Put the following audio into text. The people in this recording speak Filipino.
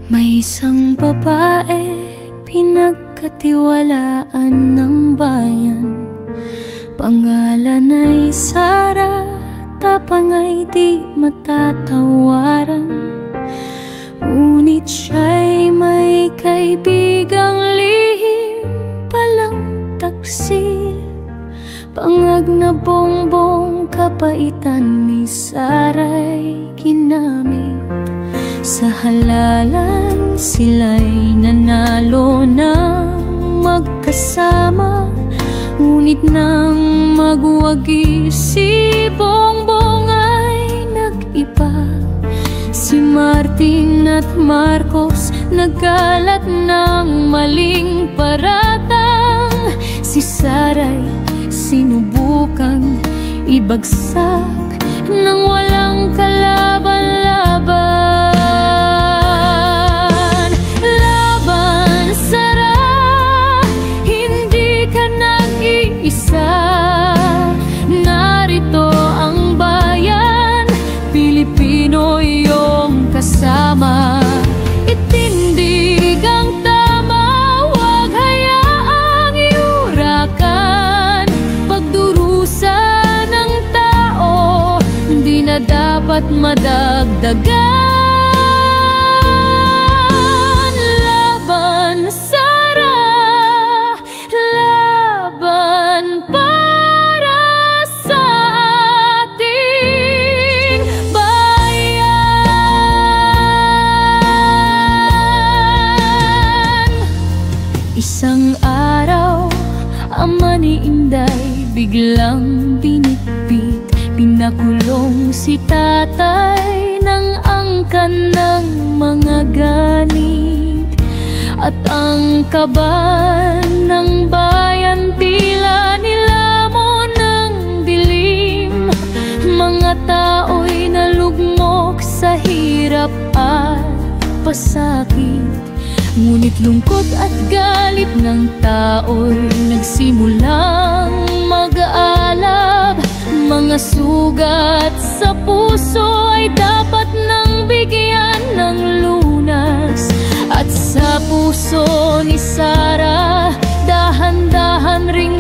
May isang babae, pinagkatiwalaan ng bayan. Pangalan ay Sara, tapang ay di matatawaran. Ngunit siya'y may kaibigang lihim palang taksil. Pangag na bongbong kapaitan ni Sara'y ginamit. Sa halalan sila'y nanalo ng magkasama. Ngunit nang magwagi si Bongbong ay nag-iba. Si Martin at Marcos nagkalat ng maling paratang. Si Sara'y sinubukang ibagsak nang walang kalaban-laban. Laban, Sara, hindi ka nag-iisa. Narito ang bayan, Pilipino iyong kasama. Itindig ang tama, huwag hayaang iurakan. Pagdurusan ng tao, hindi na dapat madagdagan. Laban, Sara, laban para sa ating bayan. Isang araw, ama ni Inday biglang binitbit. Pinakulong si tatay ng angkan ng mga ganit. At ang kaban ng bayan tila nilamon ng dilim. Mga tao'y nalugmok sa hirap at pasakit. Ngunit lungkot at galit ng tao'y nagsimulang mag-aalab. Mga sugat sa puso ay dapat nang bigyan ng lunas. At sa puso ni Sara, dahan-dahan ring